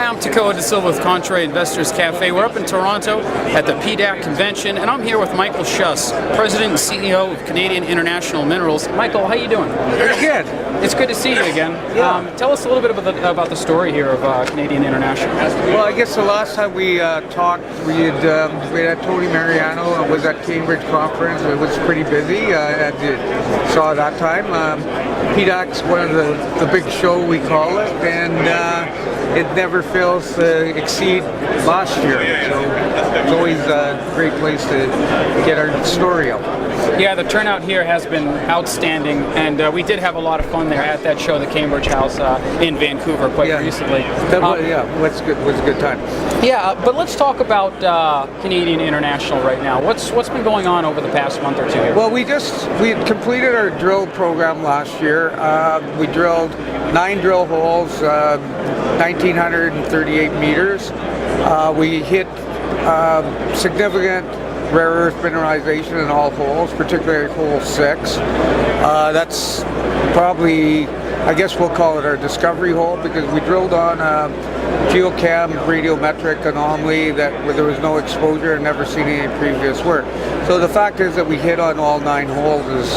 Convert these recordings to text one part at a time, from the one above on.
Hi, I'm Tekoa de Silva with Contrary Investors Cafe. We're up in Toronto at the PDAC convention, and I'm here with Michael Schuss, President and CEO of Canadian International Minerals. Michael, how you doing? Very good. It's good to see you again. Yeah. Tell us a little bit about the story here of Canadian International. Well, I guess the last time we talked, we had Tony Mariano. It was at Cambridge conference. It was pretty busy. I saw that time. PDAC's one of the big show, we call it, and it never fails to exceed last year. So it's always a great place to get our story out. Yeah, the turnout here has been outstanding, and we did have a lot of fun there at that show, the Cambridge House in Vancouver, quite recently. It was a good time. Yeah, but let's talk about Canadian International right now. What's been going on over the past month or two here? Well, we completed our drill program last year. We drilled 9 drill holes, 1,938 meters. We hit significant rare earth mineralization in all holes, particularly hole 6. That's probably, I guess we'll call it our discovery hole, because we drilled on a geochem radiometric anomaly where there was no exposure and never seen any previous work. So the fact is that we hit on all 9 holes is,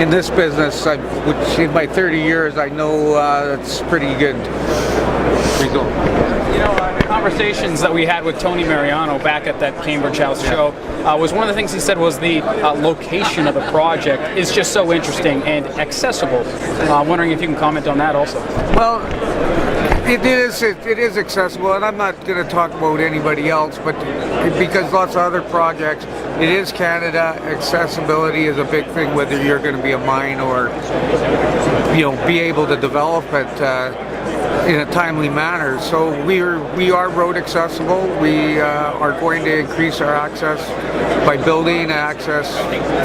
in this business, which in my 30 years, I know it's pretty good result. You know, the conversations that we had with Tony Mariano back at that Cambridge House show was one of the things he said was the location of the project is just so interesting and accessible. I'm wondering if you can comment on that also. Well, it is accessible, and I'm not going to talk about anybody else, but because lots of other projects, it is Canada. Accessibility is a big thing, whether you're going to be a mine or be able to develop it in a timely manner. So we are road accessible. We are going to increase our access by building access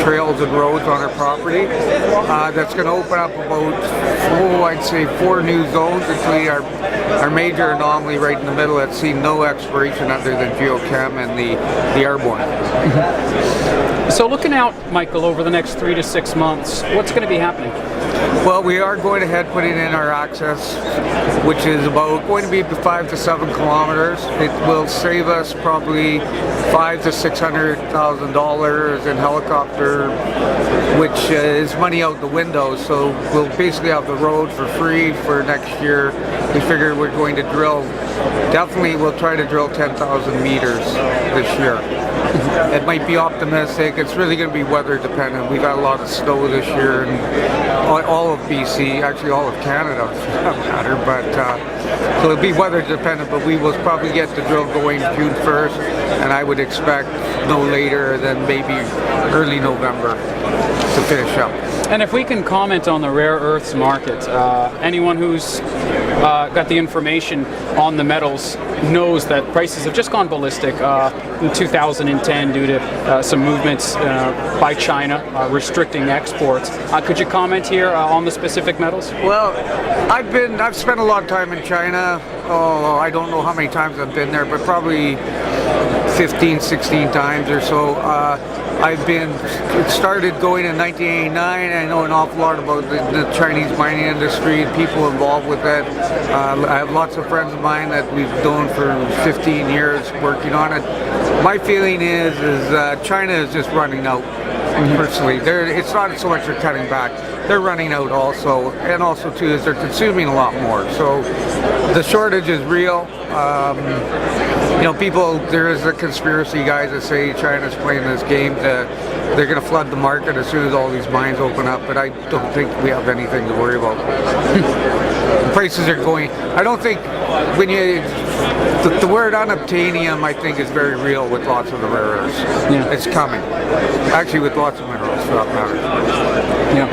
trails and roads on our property. That's going to open up about, I'd say 4 new zones, including our major anomaly right in the middle that's seen no exploration other than geochem and the airborne. So looking out, Michael, over the next 3 to 6 months, what's going to be happening? Well, we are going ahead putting in our access, which is going to be 5 to 7 kilometers. It will save us probably $500,000 to $600,000 in helicopter, which is money out the window. So we'll basically have the road for free for next year. We figure we're going to drill. Definitely, we'll try to drill 10,000 meters this year. It might be optimistic. It's really going to be weather dependent. We've had a lot of snow this year, and all of BC, actually all of Canada for that matter, but so it'll be weather dependent, but we will probably get the drill going June 1st, and I would expect no later than maybe early November to finish up. And if we can comment on the rare earths market, anyone who's got the information on the metals knows that prices have just gone ballistic in 2010 due to some movements by China restricting exports. Could you comment here on the specific metals? Well, I've spent a lot of time in China. Oh, I don't know how many times I've been there, but probably 15, 16 times or so. It started going in 1989. I know an awful lot about the Chinese mining industry and people involved with that. I have lots of friends of mine that we've known for 15 years working on it. My feeling is China is just running out. Personally, it's not so much they're cutting back; they're running out also, and also too is they're consuming a lot more. So the shortage is real. There is a conspiracy guys that say China's playing this game they're going to flood the market as soon as all these mines open up, but I don't think we have anything to worry about. Prices are going. I don't think the word unobtainium, I think, is very real with lots of the rare earths. Yeah. It's coming. Actually, with lots of minerals, for that matter. Yeah.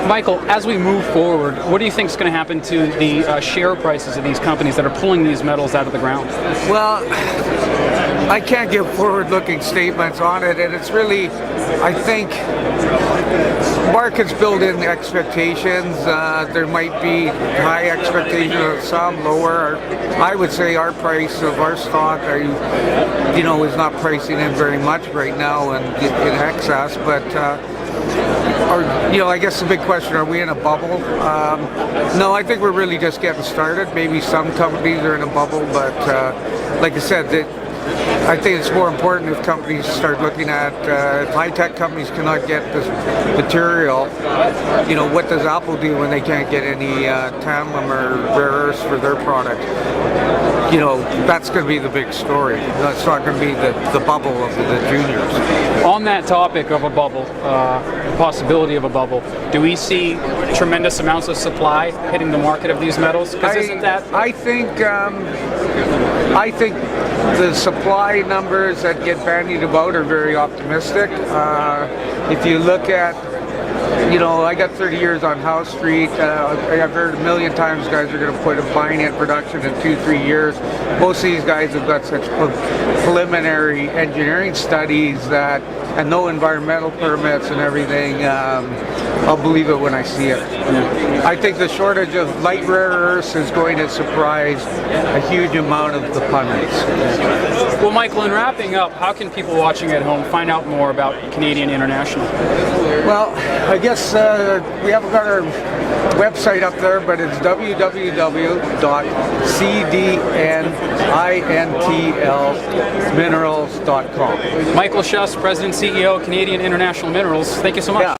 Michael, as we move forward, what do you think is going to happen to the share prices of these companies that are pulling these metals out of the ground? Well, I can't give forward-looking statements on it, and it's really, I think, markets build in expectations. There might be high expectations of some, lower. I would say our price of our stock, is not pricing in very much right now and in excess, but I guess the big question, are we in a bubble? No, I think we're really just getting started. Maybe some companies are in a bubble, but like I said, I think it's more important if companies start looking at if high-tech companies cannot get this material, what does Apple do when they can't get any tantalum or rare earths for their product? That's going to be the big story. That's not going to be the bubble of the juniors. On that topic of a bubble, the possibility of a bubble, do we see tremendous amounts of supply hitting the market of these metals? Because isn't that? I think the supply numbers that get bandied about are very optimistic. If you look at, I got 30 years on House Street. I've heard a million times guys are going to put a mine-in production in 2-3 years. Most of these guys have got such preliminary engineering studies and no environmental permits and everything. I'll believe it when I see it. I think the shortage of light rare earths is going to surprise a huge amount of the pundits. Well, Michael, in wrapping up, how can people watching at home find out more about Canadian International? Well, I guess we haven't got our website up there, but it's www.cdnintlminerals.com. Michael Schuss, President and CEO of Canadian International Minerals. Thank you so much. Yeah.